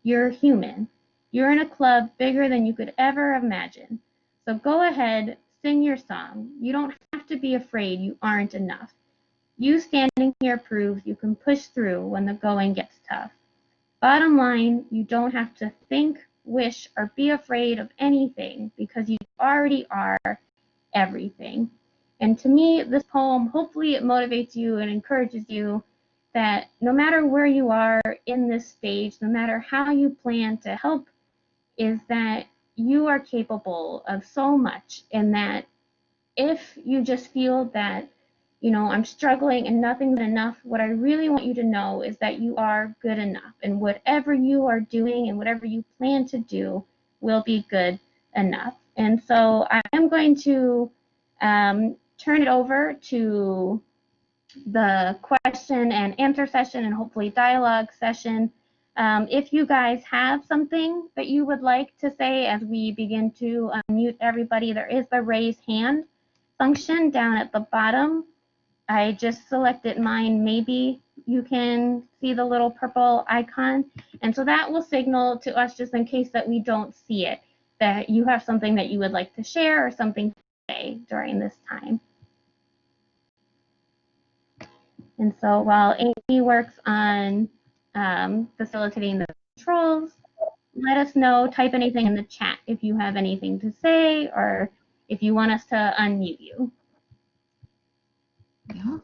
You're human. You're in a club bigger than you could ever imagine. So go ahead, sing your song. You don't have to be afraid you aren't enough. You standing here proves you can push through when the going gets tough. Bottom line, you don't have to think, wish, or be afraid of anything, because you already are everything." And to me, this poem, hopefully it motivates you and encourages you that no matter where you are in this stage, no matter how you plan to help, is that you are capable of so much, and that if you just feel that, you know, I'm struggling and nothing's enough, what I really want you to know is that you are good enough, and whatever you are doing and whatever you plan to do will be good enough. And so I am going to turn it over to the question and answer session and hopefully dialogue session. If you guys have something that you would like to say as we begin to unmute everybody, there is the raise hand function down at the bottom. I just selected mine. Maybe you can see the little purple icon. And so that will signal to us, just in case that we don't see it, that you have something that you would like to share or something to say during this time. And so while Amy works on facilitating the controls, let us know, type anything in the chat if you have anything to say, or if you want us to unmute you. Yeah.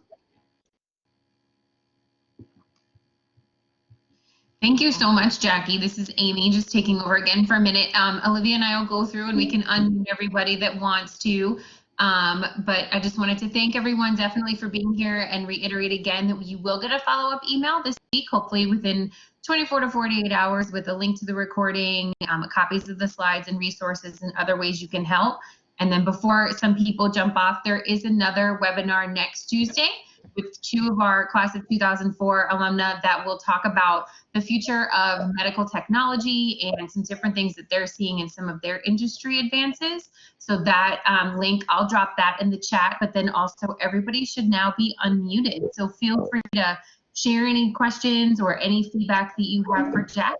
Thank you so much, Jackie. This is Amy, just taking over again for a minute. Olivia and I will go through and we can unmute everybody that wants to. But I just wanted to thank everyone definitely for being here, and reiterate again that you will get a follow-up email this week, hopefully within 24 to 48 hours, with a link to the recording, copies of the slides and resources and other ways you can help. And then before some people jump off, there is another webinar next Tuesday with 2 of our class of 2004 alumna that will talk about the future of medical technology and some different things that they're seeing in some of their industry advances. So that link, I'll drop that in the chat, but then also everybody should now be unmuted. So feel free to share any questions or any feedback that you have for Jack.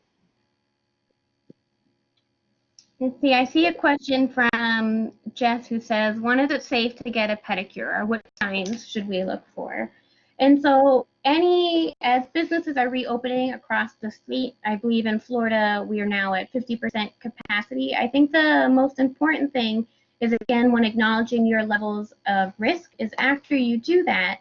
Let's see, I see a question from Jess who says, when is it safe to get a pedicure, or what signs should we look for? And so as businesses are reopening across the state, I believe in Florida, we are now at 50% capacity. I think the most important thing is, again, when acknowledging your levels of risk, is after you do that,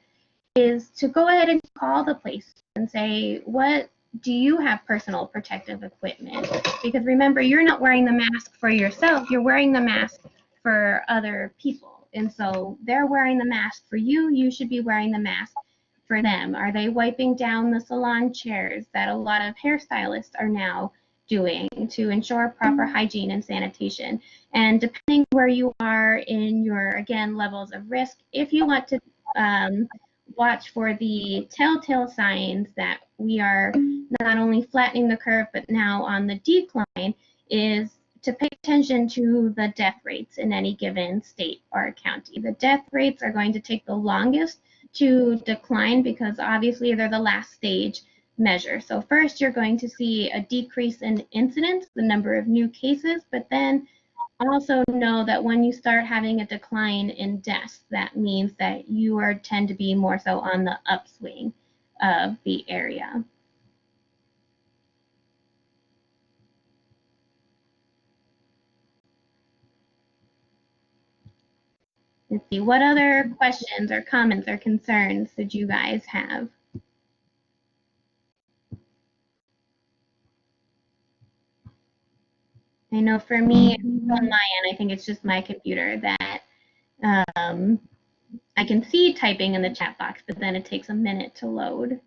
is to go ahead and call the place and say, what do you have personal protective equipment? Because remember, you're not wearing the mask for yourself, you're wearing the mask for other people. And so they're wearing the mask for you, you should be wearing the mask for them. Are they wiping down the salon chairs that a lot of hairstylists are now doing to ensure proper hygiene and sanitation? And depending where you are in your, again, levels of risk, if you want to watch for the telltale signs that we are not only flattening the curve but now on the decline, is to pay attention to the death rates in any given state or county. The death rates are going to take the longest to decline because obviously they're the last stage measure. So first you're going to see a decrease in incidence, the number of new cases, but then also know that when you start having a decline in deaths, that means that you tend to be more so on the upswing of the area. Let's see, what other questions or comments or concerns did you guys have? I know for me, on my end, I think it's just my computer that I can see typing in the chat box, but then it takes a minute to load.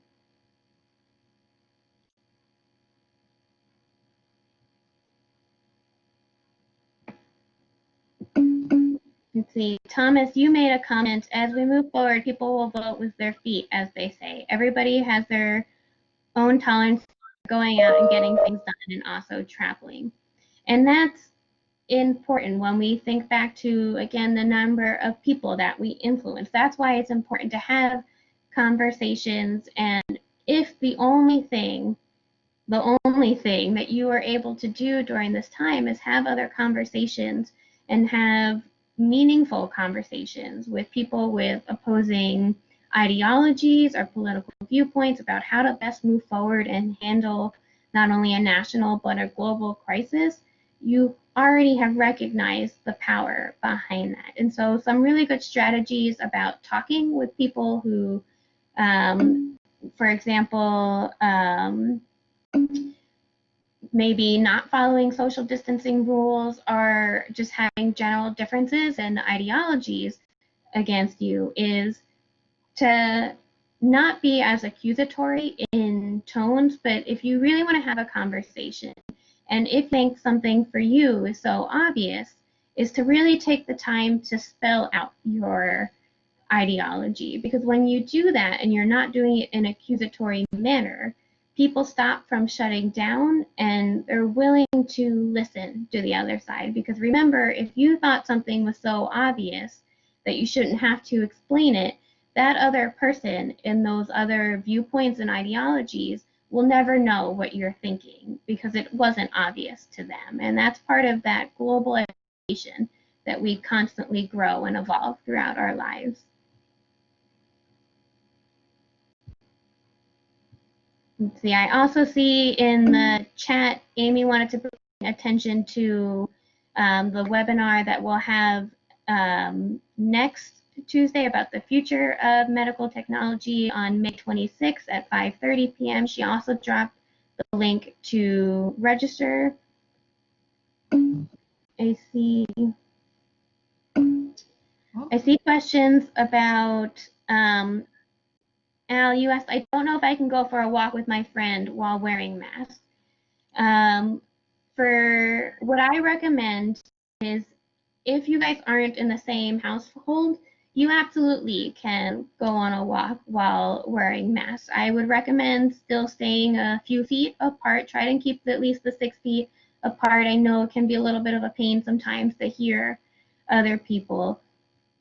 Let's see, Thomas, you made a comment, as we move forward, people will vote with their feet, as they say. Everybody has their own tolerance for going out and getting things done and also traveling. And that's important when we think back to, again, the number of people that we influence. That's why it's important to have conversations. And if the only thing that you are able to do during this time is have other conversations and have meaningful conversations with people with opposing ideologies or political viewpoints about how to best move forward and handle not only a national but a global crisis, you already have recognized the power behind that. And so some really good strategies about talking with people who, for example, maybe not following social distancing rules or just having general differences and ideologies against you, is to not be as accusatory in tones, but if you really want to have a conversation, and if you think something for you is so obvious, is to really take the time to spell out your ideology. Because when you do that and you're not doing it in an accusatory manner, people stop from shutting down and they're willing to listen to the other side. Because remember, if you thought something was so obvious that you shouldn't have to explain it, that other person in those other viewpoints and ideologies will never know what you're thinking because it wasn't obvious to them. And that's part of that global education that we constantly grow and evolve throughout our lives. Let's see, I also see in the chat, Amy wanted to bring attention to the webinar that we'll have next Tuesday about the future of medical technology on May 26th at 5:30 p.m. She also dropped the link to register. I see questions about Al, you asked, I don't know if I can go for a walk with my friend while wearing masks. For what I recommend is, if you guys aren't in the same household, you absolutely can go on a walk while wearing masks. I would recommend still staying a few feet apart. Try to keep at least the 6 feet apart. I know it can be a little bit of a pain sometimes to hear other people,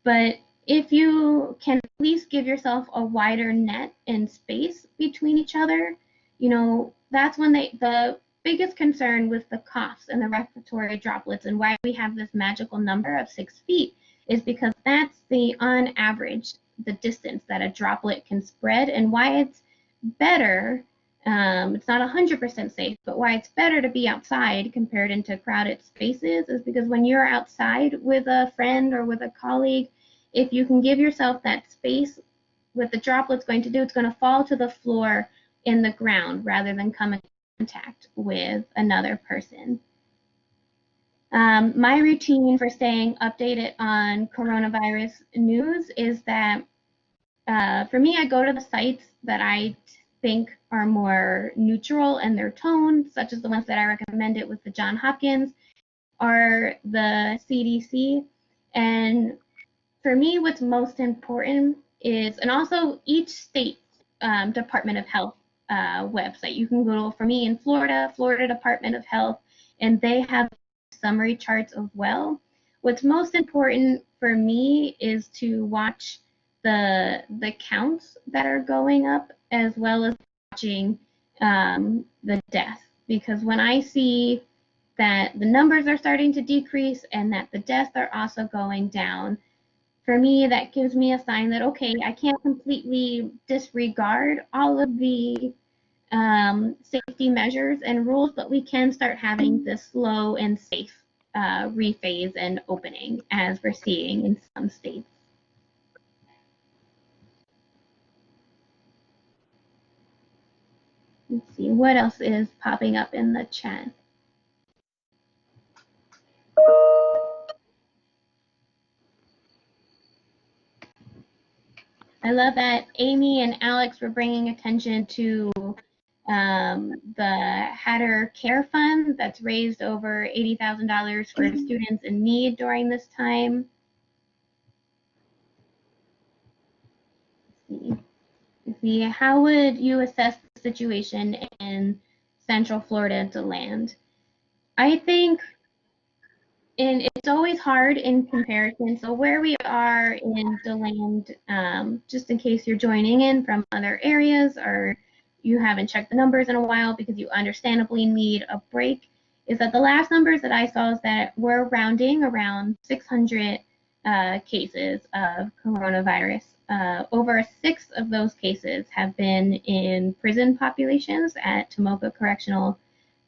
but if you can at least give yourself a wider net and space between each other, you know, that's when the biggest concern with the coughs and the respiratory droplets and why we have this magical number of 6 feet is because that's the, on average, the distance that a droplet can spread, and why it's better, it's not 100% safe, but why it's better to be outside compared into crowded spaces is because when you're outside with a friend or with a colleague, if you can give yourself that space, what the droplet's going to do, it's going to fall to the floor in the ground rather than come in contact with another person. My routine for staying updated on coronavirus news is that for me, I go to the sites that I think are more neutral in their tone, such as the ones that I recommended with the Johns Hopkins or the CDC. And for me, what's most important is, and also each state Department of Health website. You can go, for me in Florida, Florida Department of Health, and they have summary charts as well. What's most important for me is to watch the counts that are going up as well as watching the death, because when I see that the numbers are starting to decrease and that the deaths are also going down, for me that gives me a sign that, okay, I can't completely disregard all of the safety measures and rules, but we can start having this slow and safe rephase and opening as we're seeing in some states. Let's see, what else is popping up in the chat? I love that Amy and Alex were bringing attention to the Hatter Care Fund that's raised over $80,000 for students in need during this time. Let's see, how would you assess the situation in Central Florida DeLand? I think it's always hard in comparison. So where we are in DeLand, just in case you're joining in from other areas or you haven't checked the numbers in a while because you understandably need a break, is that the last numbers that I saw is that we're rounding around 600 cases of coronavirus. Over a sixth of those cases have been in prison populations at Tomoka Correctional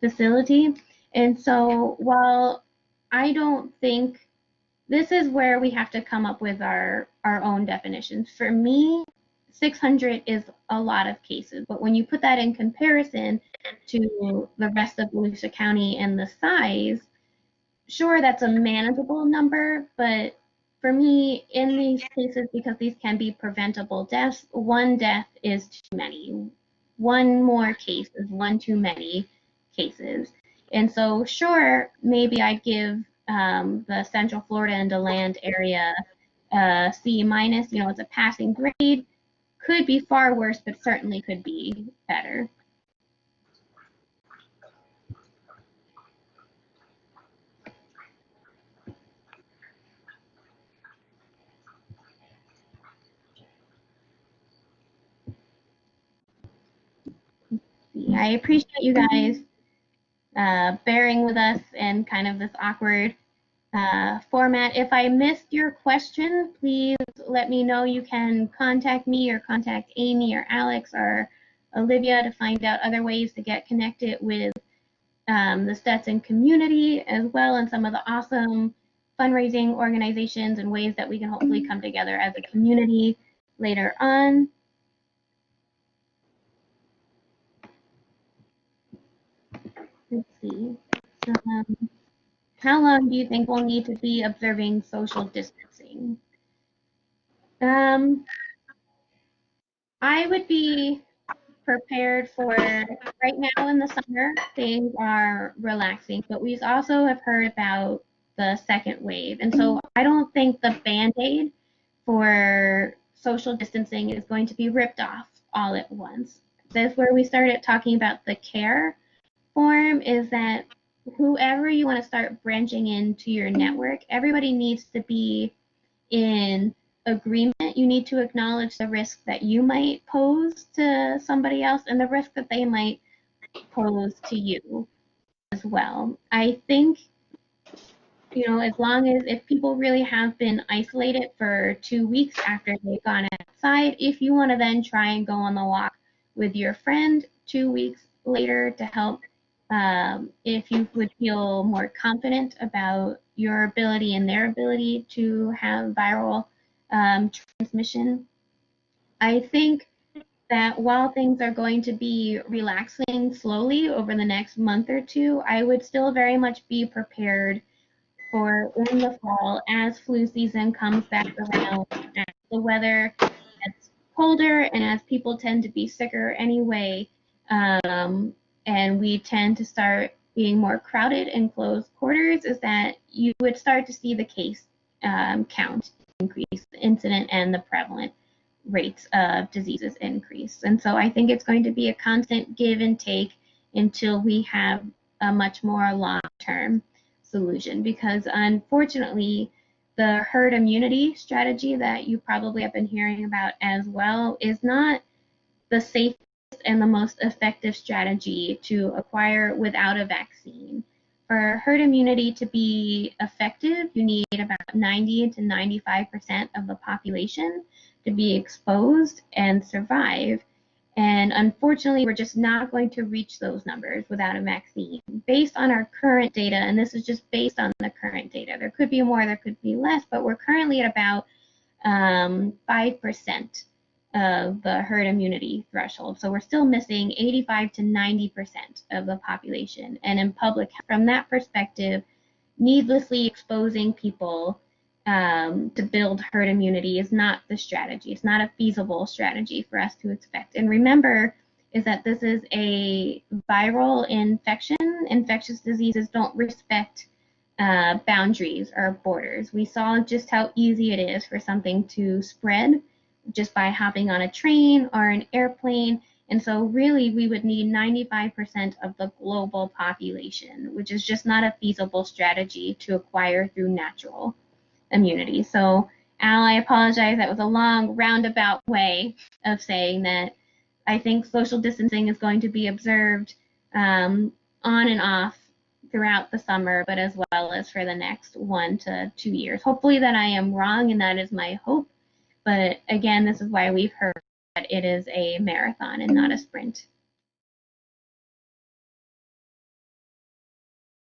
Facility. And so while I don't think, this is where we have to come up with our own definitions. For me, 600 is a lot of cases, but when you put that in comparison to the rest of Volusia County and the size, sure, that's a manageable number, but for me, in these cases, because these can be preventable deaths, one death is too many. One more case is one too many cases. And so, sure, maybe I'd give the Central Florida and DeLand area C minus. You know, it's a passing grade. Could be far worse, but certainly could be better. I appreciate you guys bearing with us in kind of this awkward format. If I missed your question, please let me know. You can contact me or contact Amy or Alex or Olivia to find out other ways to get connected with the Stetson community, as well as some of the awesome fundraising organizations and ways that we can hopefully come together as a community later on. Let's see. How long do you think we'll need to be observing social distancing? I would be prepared for, right now in the summer, things are relaxing, but we also have heard about the second wave. And so I don't think the Band-Aid for social distancing is going to be ripped off all at once. That's where we started talking about the care form, is that whoever you want to start branching into your network, everybody needs to be in agreement. You need to acknowledge the risk that you might pose to somebody else and the risk that they might pose to you. as well. I think, as long as if people really have been isolated for 2 weeks after they've gone outside, if you want to then try and go on the walk with your friend 2 weeks later to help, if you would feel more confident about your ability and their ability to have viral transmission. I think that while things are going to be relaxing slowly over the next month or two, I would still very much be prepared for in the fall as flu season comes back around, as the weather gets colder and as people tend to be sicker anyway, and we tend to start being more crowded in closed quarters, is that you would start to see the case count increase, the incident and the prevalent rates of diseases increase. And so I think it's going to be a constant give and take until we have a much more long-term solution, because unfortunately the herd immunity strategy that you probably have been hearing about as well is not the safest and the most effective strategy to acquire without a vaccine. For herd immunity to be effective, you need about 90 to 95% of the population to be exposed and survive. And unfortunately, we're just not going to reach those numbers without a vaccine. Based on our current data, and this is just based on the current data, there could be more, there could be less, but we're currently at about 5% of the herd immunity threshold. So we're still missing 85 to 90% of the population. And in public, from that perspective, needlessly exposing people to build herd immunity is not the strategy. It's not a feasible strategy for us to expect. And remember is that this is a viral infection. Infectious diseases don't respect boundaries or borders. We saw just how easy it is for something to spread just by hopping on a train or an airplane. And so really we would need 95% of the global population, which is just not a feasible strategy to acquire through natural immunity. So Al, I apologize. That was a long roundabout way of saying that I think social distancing is going to be observed on and off throughout the summer, but as well as for the next 1 to 2 years. Hopefully that I am wrong, and that is my hope. But again, this is why we've heard that it is a marathon and not a sprint.